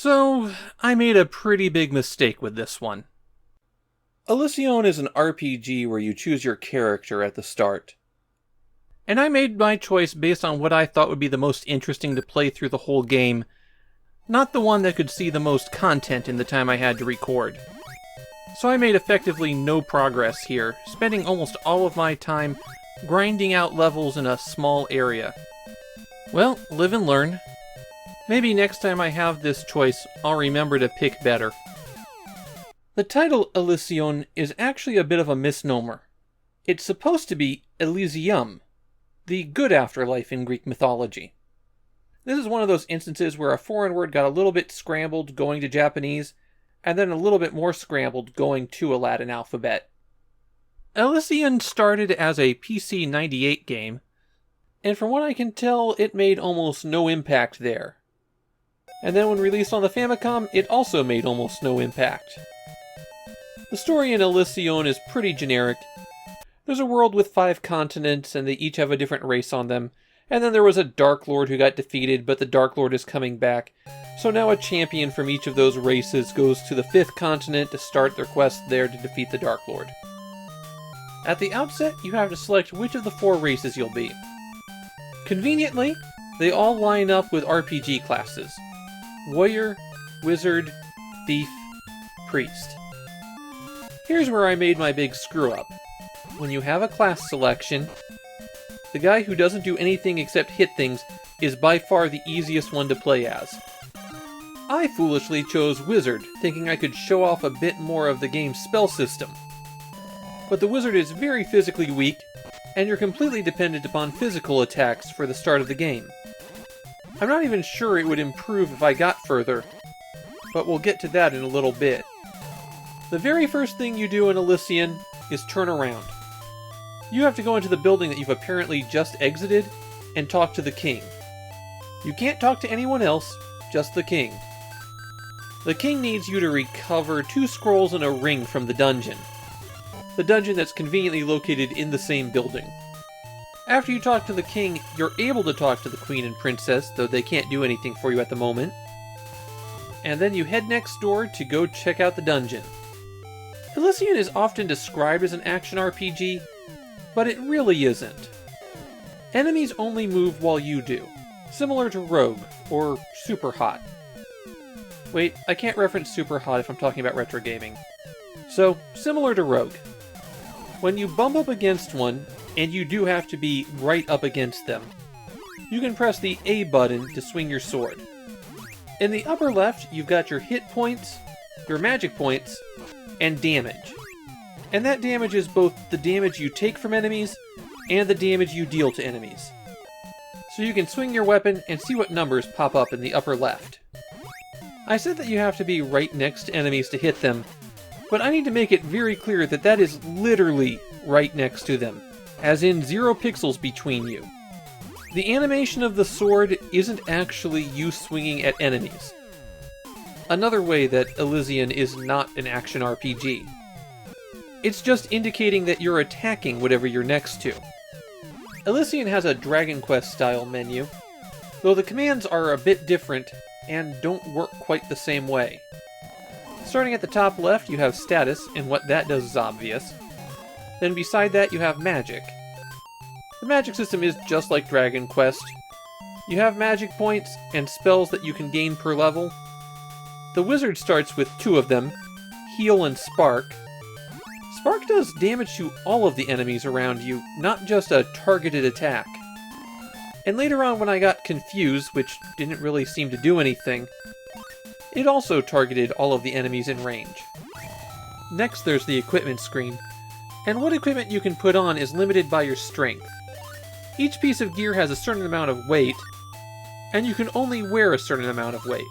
So, I made a pretty big mistake with this one. Elysion is an RPG where you choose your character at the start. And I made my choice based on what I thought would be the most interesting to play through the whole game, not the one that could see the most content in the time I had to record. So I made effectively no progress here, spending almost all of my time grinding out levels in a small area. Well, live and learn. Maybe next time I have this choice, I'll remember to pick better. The title Elysion is actually a bit of a misnomer. It's supposed to be Elysium, the good afterlife in Greek mythology. This is one of those instances where a foreign word got a little bit scrambled going to Japanese, and then a little bit more scrambled going to a Latin alphabet. Elysion started as a PC 98 game, and from what I can tell, it made almost no impact there. And then when released on the Famicom, it also made almost no impact. The story in Elysion is pretty generic. There's a world with 5 continents, and they each have a different race on them. And then there was a Dark Lord who got defeated, but the Dark Lord is coming back. So now a champion from each of those races goes to the 5th continent to start their quest there to defeat the Dark Lord. At the outset, you have to select which of the 4 races you'll be. Conveniently, they all line up with RPG classes. Warrior, Wizard, Thief, Priest. Here's where I made my big screw-up. When you have a class selection, the guy who doesn't do anything except hit things is by far the easiest one to play as. I foolishly chose Wizard, thinking I could show off a bit more of the game's spell system. But the Wizard is very physically weak, and you're completely dependent upon physical attacks for the start of the game. I'm not even sure it would improve if I got further, but we'll get to that in a little bit. The very first thing you do in Elysion is turn around. You have to go into the building that you've apparently just exited and talk to the king. You can't talk to anyone else, just the king. The king needs you to recover 2 scrolls and a ring from the dungeon. The dungeon that's conveniently located in the same building. After you talk to the king, you're able to talk to the queen and princess, though they can't do anything for you at the moment. And then you head next door to go check out the dungeon. Elysion is often described as an action RPG, but it really isn't. Enemies only move while you do, similar to Rogue, or Super Hot. Wait, I can't reference Super Hot if I'm talking about retro gaming. So, similar to Rogue. When you bump up against one, and you do have to be right up against them, you can press the A button to swing your sword. In the upper left, you've got your hit points, your magic points, and damage. And that damage is both the damage you take from enemies, and the damage you deal to enemies. So you can swing your weapon and see what numbers pop up in the upper left. I said that you have to be right next to enemies to hit them, but I need to make it very clear that that is literally right next to them, as in 0 pixels between you. The animation of the sword isn't actually you swinging at enemies. Another way that Elysion is not an action RPG. It's just indicating that you're attacking whatever you're next to. Elysion has a Dragon Quest style menu, though the commands are a bit different and don't work quite the same way. Starting at the top left, you have status, and what that does is obvious. Then beside that, you have magic. The magic system is just like Dragon Quest. You have magic points and spells that you can gain per level. The wizard starts with 2 of them, Heal and Spark. Spark does damage to all of the enemies around you, not just a targeted attack. And later on when I got confused, which didn't really seem to do anything, it also targeted all of the enemies in range. Next there's the equipment screen, and what equipment you can put on is limited by your strength. Each piece of gear has a certain amount of weight, and you can only wear a certain amount of weight.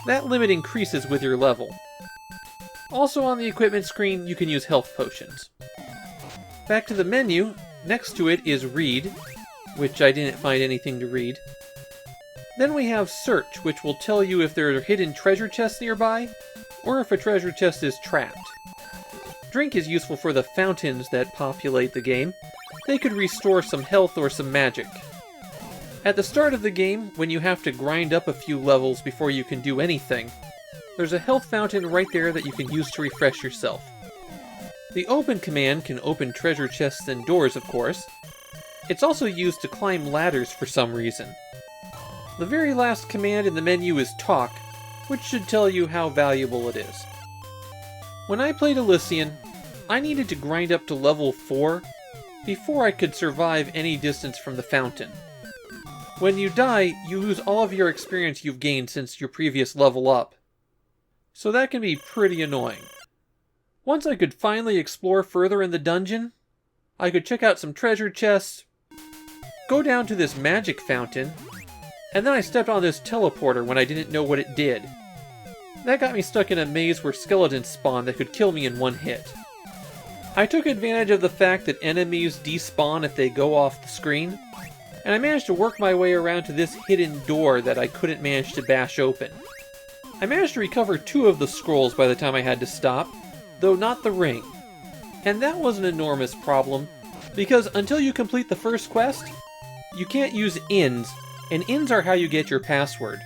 That limit increases with your level. Also on the equipment screen, you can use health potions. Back to the menu, next to it is Read, which I didn't find anything to read. Then we have Search, which will tell you if there are hidden treasure chests nearby, or if a treasure chest is trapped. Drink is useful for the fountains that populate the game. They could restore some health or some magic. At the start of the game, when you have to grind up a few levels before you can do anything, there's a health fountain right there that you can use to refresh yourself. The open command can open treasure chests and doors, of course. It's also used to climb ladders for some reason. The very last command in the menu is talk, which should tell you how valuable it is. When I played Elysion, I needed to grind up to level 4 before I could survive any distance from the fountain. When you die, you lose all of your experience you've gained since your previous level up. So that can be pretty annoying. Once I could finally explore further in the dungeon, I could check out some treasure chests, go down to this magic fountain, and then I stepped on this teleporter when I didn't know what it did. That got me stuck in a maze where skeletons spawned that could kill me in one hit. I took advantage of the fact that enemies despawn if they go off the screen, and I managed to work my way around to this hidden door that I couldn't manage to bash open. I managed to recover 2 of the scrolls by the time I had to stop, though not the ring. And that was an enormous problem, because until you complete the first quest, you can't use inns, and inns are how you get your password.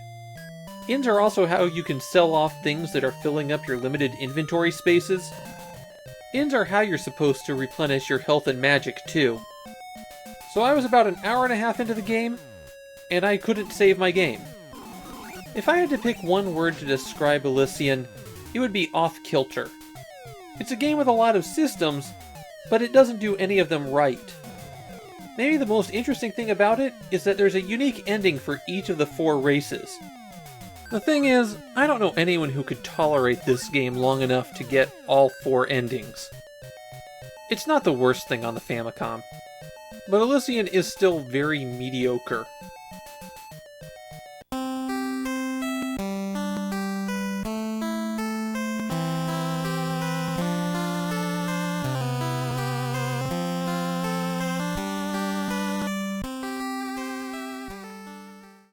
Inns are also how you can sell off things that are filling up your limited inventory spaces. Inns are how you're supposed to replenish your health and magic, too. So I was about an hour and a half into the game, and I couldn't save my game. If I had to pick one word to describe Elysion, it would be off-kilter. It's a game with a lot of systems, but it doesn't do any of them right. Maybe the most interesting thing about it is that there's a unique ending for each of the 4 races. The thing is, I don't know anyone who could tolerate this game long enough to get all 4 endings. It's not the worst thing on the Famicom, but Elysion is still very mediocre.